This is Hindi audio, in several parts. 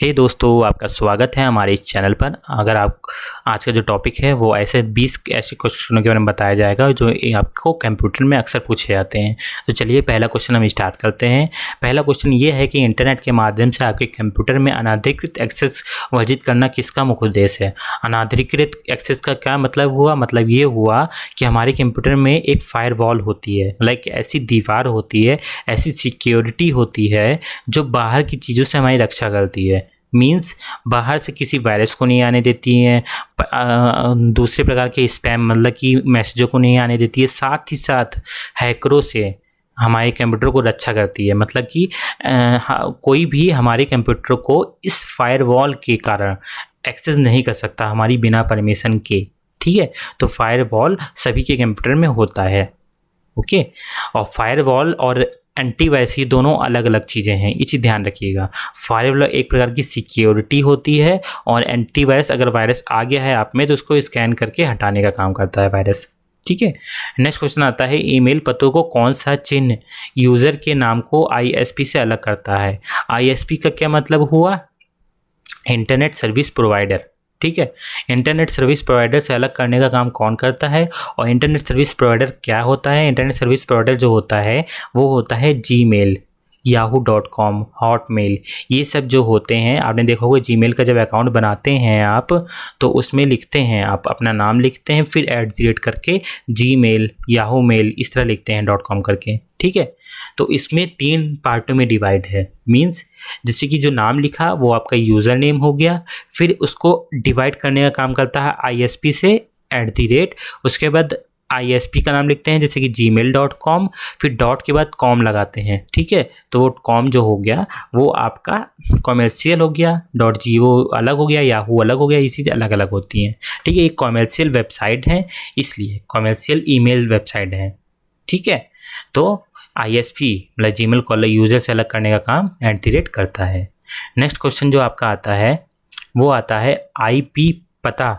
हे दोस्तों, आपका स्वागत है हमारे इस चैनल पर। अगर आप आज का जो टॉपिक है वो ऐसे 20 ऐसे क्वेश्चनों के बारे में बताया जाएगा जो आपको कंप्यूटर में अक्सर पूछे जाते हैं। तो चलिए पहला क्वेश्चन हम स्टार्ट करते हैं। पहला क्वेश्चन ये है कि इंटरनेट के माध्यम से आपके कंप्यूटर में अनाधिकृत एक्सेस वर्जित करना किसका मुख्य उद्देश्य है। अनाधिकृत एक्सेस का क्या मतलब हुआ? मतलब ये हुआ कि हमारे कंप्यूटर में एक फायरवॉल होती है, लाइक ऐसी दीवार होती है, ऐसी सिक्योरिटी होती है जो बाहर की चीज़ों से हमारी रक्षा करती है। मीन्स बाहर से किसी वायरस को नहीं आने देती है, दूसरे प्रकार के स्पैम मतलब कि मैसेजों को नहीं आने देती है, साथ ही साथ हैकरों से हमारे कंप्यूटर को रक्षा करती है। मतलब कि कोई भी हमारे कंप्यूटर को इस फायरवॉल के कारण एक्सेस नहीं कर सकता हमारी बिना परमिशन के। ठीक है, तो फायरवॉल सभी के कंप्यूटर में होता है। ओके, और फायरवॉल और एंटीवायरस ये दोनों अलग अलग चीज़ें हैं, ये चीज़ ध्यान रखिएगा। फायरवॉल एक प्रकार की सिक्योरिटी होती है और एंटीवायरस अगर वायरस आ गया है आप में तो उसको स्कैन करके हटाने का काम करता है वायरस। ठीक है, नेक्स्ट क्वेश्चन आता है ईमेल पतों को कौन सा चिन्ह यूज़र के नाम को आईएसपी से अलग करता है। आईएसपी का क्या मतलब हुआ? Internet service provider. ठीक है, इंटरनेट सर्विस प्रोवाइडर से अलग करने का काम कौन करता है? और इंटरनेट सर्विस प्रोवाइडर क्या होता है? इंटरनेट सर्विस प्रोवाइडर जो होता है वो होता है जीमेल, yahoo.com, हॉटमेल, ये सब जो होते हैं। आपने देखा होगा जीमेल का जब अकाउंट बनाते हैं आप तो उसमें लिखते हैं, आप अपना नाम लिखते हैं फिर @ करके जीमेल, याहू मेल इस तरह लिखते हैं .com करके। ठीक है, तो इसमें 3 पार्टों में डिवाइड है। मीन्स जैसे कि जो नाम लिखा वो आपका यूज़र नेम हो गया, फिर उसको डिवाइड करने का काम करता है आईएसपी से @ उसके बाद आईएसपी का नाम लिखते हैं जैसे कि gmail.com, फिर डॉट के बाद कॉम लगाते हैं। ठीक है, तो वो कॉम जो हो गया वो आपका कॉमर्शियल हो गया, .g वो अलग हो गया, याहू अलग हो गया, ये चीज़ अलग अलग होती हैं। ठीक है, एक कॉमर्शियल वेबसाइट है इसलिए कॉमर्शियल ईमेल वेबसाइट है। ठीक है, तो आईएसपी मतलब जीमेल को यूज़र से अलग करने का काम @ करता है। नेक्स्ट क्वेश्चन जो आपका आता है वो आता है आईपी पता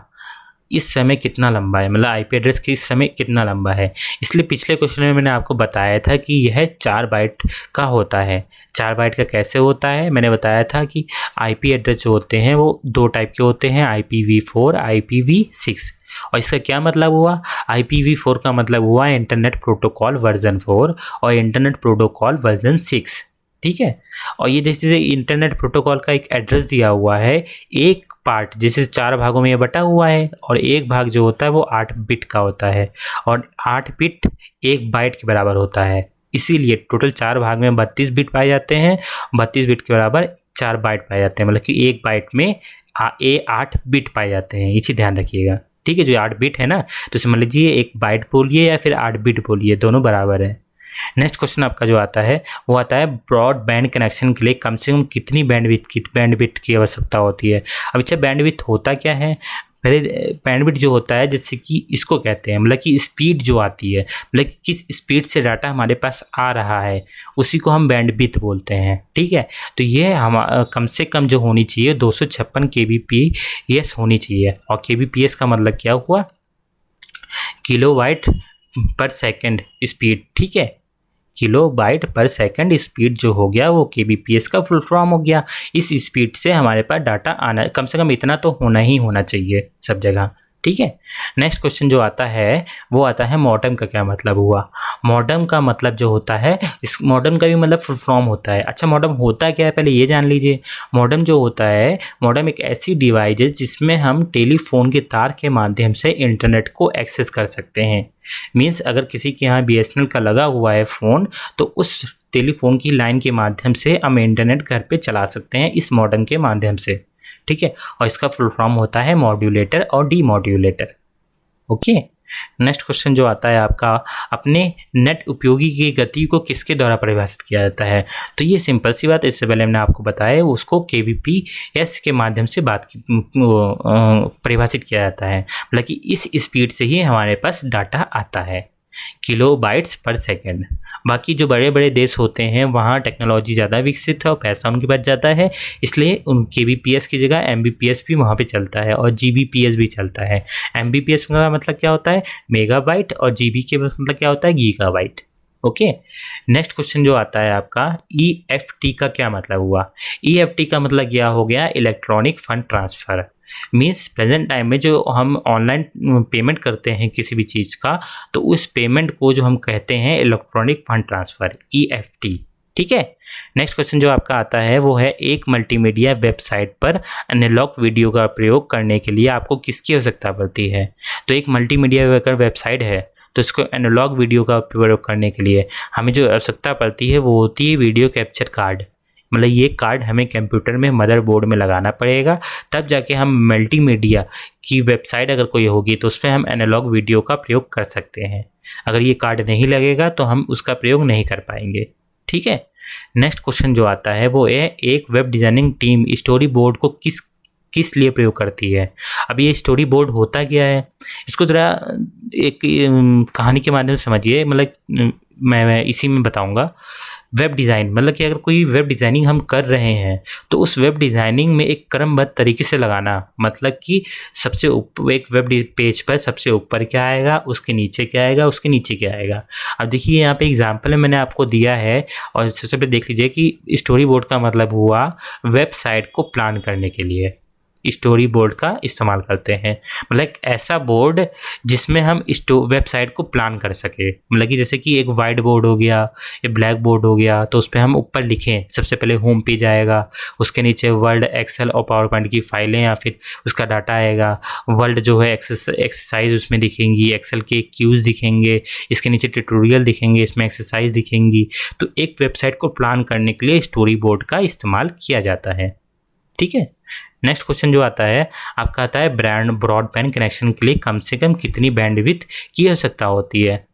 इस समय कितना लंबा है, मतलब आईपी एड्रेस के इस समय कितना लंबा है। इसलिए पिछले क्वेश्चन में मैंने आपको बताया था कि यह 4 बाइट का होता है। 4 बाइट का कैसे होता है? मैंने बताया था कि आईपी एड्रेस जो होते हैं वो 2 टाइप के होते हैं, IPv4, IPv6। और इसका क्या मतलब हुआ? IPv4 का मतलब हुआ इंटरनेट प्रोटोकॉल वर्जन 4 और इंटरनेट प्रोटोकॉल वर्जन 6। ठीक है, और ये जैसे इंटरनेट प्रोटोकॉल का एक एड्रेस दिया हुआ है, एक पार्ट जैसे 4 भागों में ये बटा हुआ है और एक भाग जो होता है वो 8 बिट का होता है और 8 बिट 1 बाइट के बराबर होता है। इसीलिए टोटल 4 भाग में 32 बिट पाए जाते हैं, 32 बिट के बराबर 4 बाइट पाए जाते हैं, मतलब कि एक बाइट में 8 बिट पाए जाते हैं। ये चीज़ ध्यान रखिएगा। ठीक है, जो 8 बिट है ना तो समझ लीजिए 1 बाइट बोलिए या फिर 8 बिट बोलिए, दोनों बराबर है। नेक्स्ट क्वेश्चन आपका जो आता है वो आता है ब्रॉडबैंड कनेक्शन के लिए कम से कम कितनी बैंडविड्थ की आवश्यकता होती है। अब अच्छा बैंडविड्थ होता क्या है? पहले बैंडविड्थ जो होता है जैसे कि इसको कहते हैं मतलब कि स्पीड जो आती है, मतलब कि किस स्पीड से डाटा हमारे पास आ रहा है उसी को हम बैंडविड्थ बोलते हैं। ठीक है, तो ये हम कम से कम जो होनी चाहिए 256 kbps होनी चाहिए। और kbps का मतलब क्या हुआ? किलोबाइट पर सेकंड स्पीड। ठीक है, किलोबाइट पर सेकंड स्पीड जो हो गया वो kbps का फुल फॉर्म हो गया। इस स्पीड से हमारे पास डाटा आना कम से कम इतना तो होना ही होना चाहिए सब जगह। ठीक है, नेक्स्ट क्वेश्चन जो आता है वो आता है मॉडेम का क्या मतलब हुआ। मॉडेम का मतलब जो होता है, इस मॉडेम का भी मतलब फुल फॉर्म होता है। अच्छा, मॉडेम होता क्या है पहले ये जान लीजिए। मॉडेम जो होता है, मॉडेम एक ऐसी डिवाइस है जिसमें हम टेलीफोन के तार के माध्यम से इंटरनेट को एक्सेस कर सकते हैं। मीन्स अगर किसी के यहाँ BSNL का लगा हुआ है फ़ोन तो उस टेलीफोन की लाइन के माध्यम से हम इंटरनेट घर पे चला सकते हैं इस मॉडेम के माध्यम से। ठीक है, और इसका फुल फॉर्म होता है मॉड्यूलेटर और डीमॉड्यूलेटर। ओके, नेक्स्ट क्वेश्चन जो आता है आपका, अपने नेट उपयोगी की गति को किसके द्वारा परिभाषित किया जाता है। तो ये सिंपल सी बात, इससे पहले हमने आपको बताया उसको kbps के माध्यम से परिभाषित किया जाता है, मतलब कि इस स्पीड से ही हमारे पास डाटा आता है, किलोबाइट्स पर सेकंड। बाकी जो बड़े बड़े देश होते हैं वहाँ टेक्नोलॉजी ज़्यादा विकसित है और पैसा उनके पास ज़्यादा है, इसलिए उन kbps की जगह mbps भी वहाँ पे चलता है और gbps भी चलता है। mbps का मतलब क्या होता है? मेगाबाइट, और gb के मतलब क्या होता है? गीगाबाइट। ओके। नेक्स्ट क्वेश्चन जो आता है आपका, EFT का क्या मतलब हुआ? EFT का मतलब क्या हो गया? Electronic fund transfer. Means present time में जो हम ऑनलाइन पेमेंट करते हैं किसी भी चीज़ का, तो उस पेमेंट को जो हम कहते हैं इलेक्ट्रॉनिक फंड ट्रांसफ़र, EFT। ठीक है। नेक्स्ट क्वेश्चन जो आपका आता है वो है, एक मल्टीमीडिया वेबसाइट पर एनालॉग वीडियो का प्रयोग करने के लिए आपको किसकी आवश्यकता पड़ती है? तो एक मल्टीमीडिया वेबसाइट है, तो इसको एनालॉग वीडियो का प्रयोग करने के लिए हमें जो आवश्यकता पड़ती है वो होती है वीडियो कैप्चर कार्ड। मतलब ये कार्ड हमें कंप्यूटर में मदरबोर्ड में लगाना पड़ेगा, तब जाके हम मल्टीमीडिया की वेबसाइट अगर कोई होगी तो उसमें हम एनालॉग वीडियो का प्रयोग कर सकते हैं। अगर ये कार्ड नहीं लगेगा तो हम उसका प्रयोग नहीं कर पाएंगे। ठीक है। नेक्स्ट क्वेश्चन जो आता है वो है, एक web designing team story board को किस लिए प्रयोग करती है? अब ये स्टोरी बोर्ड होता क्या है, इसको ज़रा एक कहानी के माध्यम से समझिए। मतलब मैं इसी में बताऊंगा। वेब डिज़ाइन मतलब कि अगर कोई वेब डिज़ाइनिंग हम कर रहे हैं तो उस वेब डिज़ाइनिंग में एक क्रमबद्ध तरीके से लगाना, मतलब कि सबसे ऊपर एक वेब पेज पर सबसे ऊपर क्या आएगा, उसके नीचे क्या आएगा, उसके नीचे क्या आएगा। अब देखिए यहाँ पे एग्जांपल है मैंने आपको दिया है, और सबसे पहले देख लीजिए कि स्टोरी बोर्ड का मतलब हुआ वेबसाइट को प्लान करने के लिए स्टोरी बोर्ड का इस्तेमाल करते हैं। मतलब एक ऐसा बोर्ड जिसमें हम वेबसाइट को प्लान कर सके। मतलब कि जैसे कि एक वाइट बोर्ड हो गया, एक ब्लैक बोर्ड हो गया, तो उस पर हम ऊपर लिखें, सबसे पहले होम पेज आएगा, उसके नीचे वर्ड, एक्सेल और पावर पॉइंट की फाइलें या फिर उसका डाटा आएगा। वर्ड जो है एक्सरसाइज उसमें दिखेंगी, एक्सेल के क्यूज दिखेंगे, इसके नीचे ट्यूटोरियल दिखेंगे, इसमें एक्सरसाइज दिखेंगी। तो एक वेबसाइट को प्लान करने के लिए स्टोरी बोर्ड का इस्तेमाल किया जाता है। ठीक है। नेक्स्ट क्वेश्चन जो आता है आपका आता है, ब्रॉडबैंड कनेक्शन के लिए कम से कम कितनी बैंडविड्थ की आवश्यकता होती है?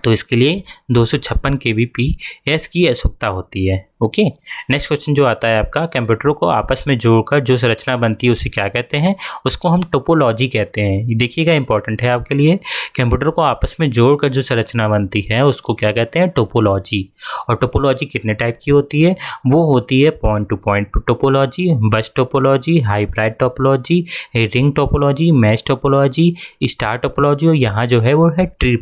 तो इसके लिए 256 kbps की आवश्यकता होती है। ओके। नेक्स्ट क्वेश्चन जो आता है आपका, कंप्यूटरों को आपस में जोड़कर जो संरचना बनती है उसे क्या कहते हैं? उसको हम टोपोलॉजी कहते हैं। ये देखिएगा इंपॉर्टेंट है आपके लिए। कंप्यूटर को आपस में जोड़कर जो संरचना बनती है उसको क्या कहते हैं? टोपोलॉजी। और टोपोलॉजी कितने टाइप की होती है? वो होती है पॉइंट टू पॉइंट टोपोलॉजी, बस topology, hybrid topology, ring topology, mesh topology, star topology, और यहाँ जो है वो है ट्री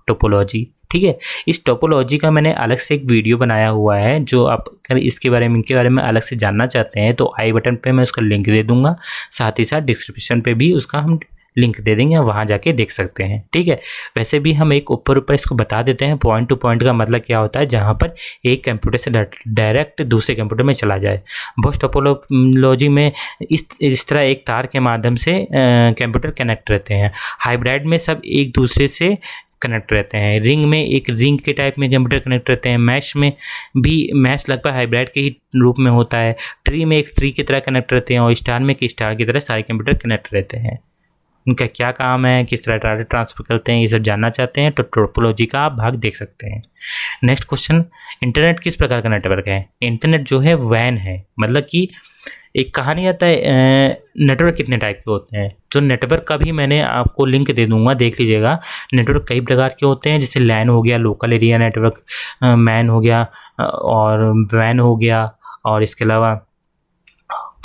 टोपोलॉजी। ठीक है। इस टोपोलॉजी का मैंने अलग से एक वीडियो बनाया हुआ है, जो आप अगर इनके बारे में अलग से जानना चाहते हैं तो आई बटन पे मैं उसका लिंक दे दूंगा, साथ ही साथ डिस्क्रिप्शन पे भी उसका हम लिंक दे देंगे, वहाँ जाके देख सकते हैं। ठीक है। वैसे भी हम एक ऊपर इसको बता देते हैं। पॉइंट टू पॉइंट का मतलब क्या होता है? जहाँ पर एक कंप्यूटर से डायरेक्ट दूसरे कंप्यूटर में चला जाए। बस टोपोलॉजी में इस तरह एक तार के माध्यम से कंप्यूटर कनेक्ट रहते हैं। हाइब्रिड में सब एक दूसरे से कनेक्ट रहते हैं। रिंग में एक रिंग के टाइप में कंप्यूटर कनेक्ट रहते हैं। मैश में भी मैश लगभग हाइब्रिड के ही रूप में होता है। ट्री में एक ट्री की तरह कनेक्ट रहते हैं, और स्टार में एक स्टार की तरह सारे कंप्यूटर कनेक्ट रहते हैं। उनका क्या काम है, किस तरह डाटा ट्रांसफर करते हैं, ये सब जानना चाहते हैं तो टोपोलॉजी का आप भाग देख सकते हैं। नेक्स्ट क्वेश्चन, इंटरनेट किस प्रकार का नेटवर्क है? इंटरनेट जो है वैन है। मतलब कि एक कहानी आता है, नेटवर्क कितने टाइप के होते हैं, तो नेटवर्क का भी मैंने आपको लिंक दे दूंगा, देख लीजिएगा। नेटवर्क कई प्रकार के होते हैं, जैसे लैन हो गया, लोकल एरिया नेटवर्क, मैन हो गया, और वैन हो गया, और इसके अलावा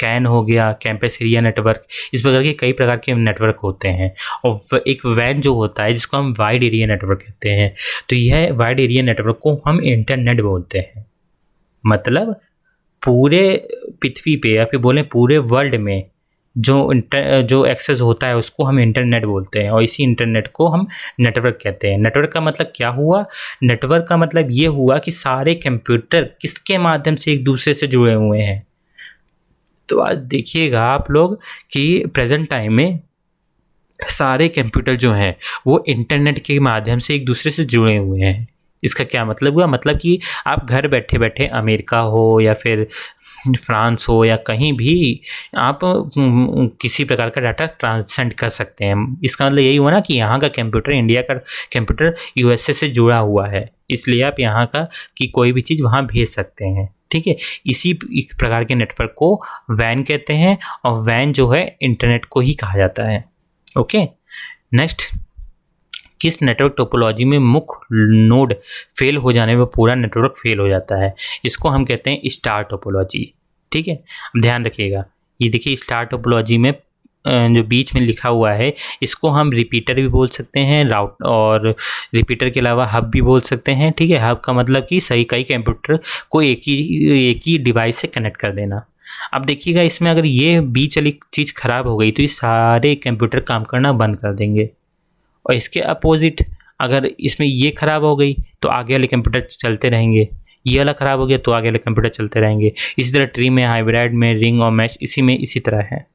कैन हो गया, कैंपस एरिया नेटवर्क। इस प्रकार के कई प्रकार के नेटवर्क होते हैं। और एक वैन जो होता है जिसको हम वाइड एरिया नेटवर्क कहते हैं, तो यह वाइड एरिया नेटवर्क को हम इंटरनेट बोलते हैं। मतलब पूरे पृथ्वी पे या फिर बोलें पूरे वर्ल्ड में जो एक्सेस होता है उसको हम इंटरनेट बोलते हैं, और इसी इंटरनेट को हम नेटवर्क कहते हैं। नेटवर्क का मतलब क्या हुआ? नेटवर्क का मतलब ये हुआ कि सारे कंप्यूटर किसके माध्यम से एक दूसरे से जुड़े हुए हैं। तो आज देखिएगा आप लोग कि प्रेजेंट टाइम में सारे कंप्यूटर जो हैं वो इंटरनेट के माध्यम से एक दूसरे से जुड़े हुए हैं। इसका क्या मतलब हुआ? मतलब कि आप घर बैठे बैठे अमेरिका हो या फिर फ्रांस हो या कहीं भी आप किसी प्रकार का डाटा ट्रांससेंड कर सकते हैं। इसका मतलब यही हुआ ना कि यहाँ का कंप्यूटर, इंडिया का कंप्यूटर यूएसए से जुड़ा हुआ है, इसलिए आप यहाँ का कि कोई भी चीज़ वहाँ भेज सकते हैं। ठीक है। इसी प्रकार के नेटवर्क को वैन कहते हैं, और वैन जो है इंटरनेट को ही कहा जाता है। ओके। नेक्स्ट, किस नेटवर्क टोपोलॉजी में मुख्य नोड फेल हो जाने पर पूरा नेटवर्क फेल हो जाता है? इसको हम कहते हैं स्टार टोपोलॉजी। ठीक है। ध्यान रखिएगा, ये देखिए स्टार टोपोलॉजी में जो बीच में लिखा हुआ है इसको हम रिपीटर भी बोल सकते हैं, राउट और रिपीटर के अलावा हब भी बोल सकते हैं। ठीक है, हब का मतलब कि सही कई कंप्यूटर को एक ही डिवाइस से कनेक्ट कर देना। अब देखिएगा इसमें अगर ये बीच वाली चीज़ ख़राब हो गई तो ये सारे कंप्यूटर काम करना बंद कर देंगे, और इसके अपोजिट अगर इसमें ये ख़राब हो गई तो आगे वाले कंप्यूटर चलते रहेंगे, ये वाला ख़राब हो गया तो आगे वाले कंप्यूटर चलते रहेंगे। इसी तरह ट्री में, हाइब्रिड में, रिंग और मैश इसी तरह है।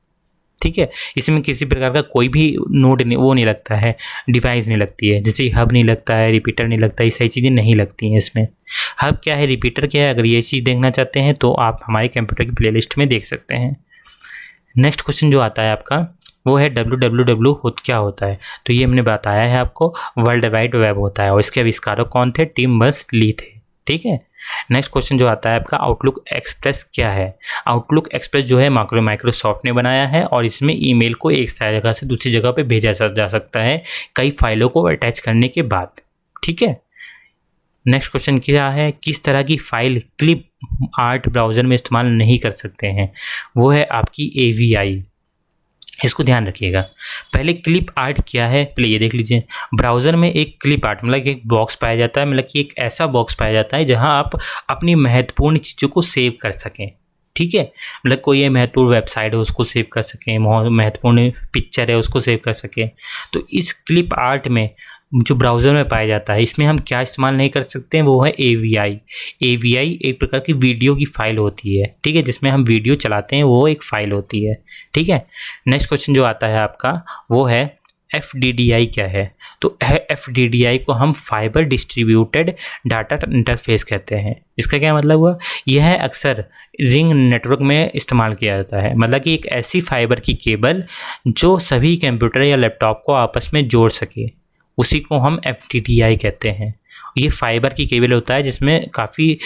ठीक है, इसमें किसी प्रकार का कोई भी नोड नहीं, वो नहीं लगता है, डिवाइस नहीं लगती है, जैसे हब नहीं लगता है, रिपीटर नहीं लगता है, ये सही चीज़ें नहीं लगती हैं इसमें। हब क्या है, रिपीटर क्या है, अगर ये चीज़ देखना चाहते हैं तो आप हमारे कंप्यूटर की प्लेलिस्ट में देख सकते हैं। नेक्स्ट क्वेश्चन जो आता है आपका वो है www क्या होता है। तो ये हमने बताया है आपको, वर्ल्ड वाइड वेब होता है, और इसके आविष्कारक कौन थे, टिम बर्नर्स ली थे। ठीक है, नेक्स्ट क्वेश्चन जो आता है आपका, आउटलुक एक्सप्रेस क्या है। आउटलुक एक्सप्रेस जो है माइक्रोसॉफ्ट ने बनाया है, और इसमें ईमेल को एक जगह से दूसरी जगह पे भेजा जा सकता है कई फाइलों को अटैच करने के बाद। ठीक है, नेक्स्ट क्वेश्चन क्या है, किस तरह की फाइल क्लिप आर्ट ब्राउज़र में इस्तेमाल नहीं कर सकते हैं, वो है आपकी AVI। इसको ध्यान रखिएगा। पहले क्लिप आर्ट क्या है, पहले ये देख लीजिए। ब्राउज़र में एक क्लिप आर्ट मतलब एक बॉक्स पाया जाता है, मतलब कि एक ऐसा बॉक्स पाया जाता है जहां आप अपनी महत्वपूर्ण चीज़ों को सेव कर सकें। ठीक है, मतलब कोई ये महत्वपूर्ण वेबसाइट है उसको सेव कर सकें, महत्वपूर्ण पिक्चर है उसको सेव कर सकें। तो इस क्लिप आर्ट में जो ब्राउज़र में पाया जाता है, इसमें हम क्या इस्तेमाल नहीं कर सकते हैं, वो है AVI। AVI एक प्रकार की वीडियो की फ़ाइल होती है। ठीक है, जिसमें हम वीडियो चलाते हैं, वो एक फ़ाइल होती है। ठीक है, नेक्स्ट क्वेश्चन जो आता है आपका वो है FDDI क्या है। तो FDDI को हम फाइबर डिस्ट्रीब्यूटेड डाटा इंटरफेस कहते हैं। इसका क्या मतलब हुआ, यह अक्सर रिंग नेटवर्क में इस्तेमाल किया जाता है, मतलब कि एक ऐसी फाइबर की केबल जो सभी कंप्यूटर या लैपटॉप को आपस में जोड़ सके, उसी को हम FDDI कहते हैं। ये फाइबर की केबल होता है जिसमें काफ़ी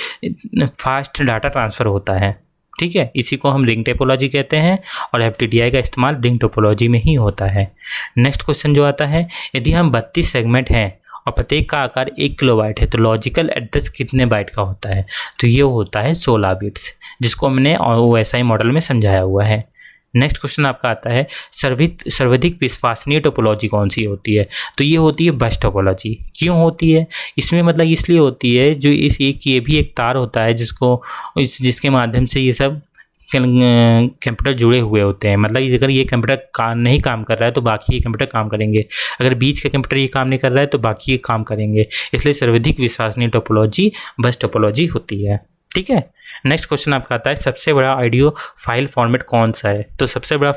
फास्ट डाटा ट्रांसफ़र होता है। ठीक है, इसी को हम रिंग टोपोलॉजी कहते हैं, और FDDI का इस्तेमाल रिंग टोपोलॉजी में ही होता है। नेक्स्ट क्वेश्चन जो आता है, यदि हम 32 सेगमेंट हैं और प्रत्येक का आकार 1 किलोबाइट है तो लॉजिकल एड्रेस कितने बाइट का होता है, तो ये होता है 16 बिट्स, जिसको हमने OSI मॉडल में समझाया हुआ है। नेक्स्ट क्वेश्चन आपका आता है, सर्वाधिक विश्वसनीय टोपोलॉजी कौन सी होती है, तो ये होती है बस टोपोलॉजी। क्यों होती है, इसमें मतलब इसलिए होती है जो ये भी एक तार होता है जिसके माध्यम से ये सब कंप्यूटर जुड़े हुए होते हैं। मतलब अगर ये कंप्यूटर नहीं काम कर रहा है तो बाकी ये कंप्यूटर काम करेंगे, अगर बीच का कंप्यूटर ये काम नहीं कर रहा है तो बाकी ये काम करेंगे, इसलिए सर्वाधिक विश्वसनीय टोपोलॉजी बस टोपोलॉजी होती है। ठीक है, नेक्स्ट क्वेश्चन आपका आता है, सबसे बड़ा ऑडियो फाइल फॉर्मेट कौन सा है। तो सबसे बड़ा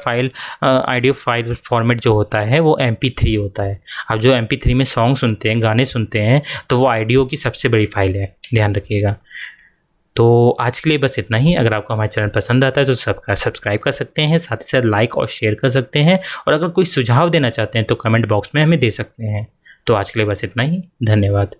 ऑडियो फाइल फॉर्मेट जो होता है वो MP3 होता है। अब जो MP3 में सॉन्ग सुनते हैं, गाने सुनते हैं, तो वो ऑडियो की सबसे बड़ी फाइल है, ध्यान रखिएगा। तो आज के लिए बस इतना ही। अगर आपको हमारा चैनल पसंद आता है तो सब्सक्राइब कर सकते हैं, साथ ही साथ लाइक और शेयर कर सकते हैं, और अगर कोई सुझाव देना चाहते हैं तो कमेंट बॉक्स में हमें दे सकते हैं। तो आज के लिए बस इतना ही, धन्यवाद।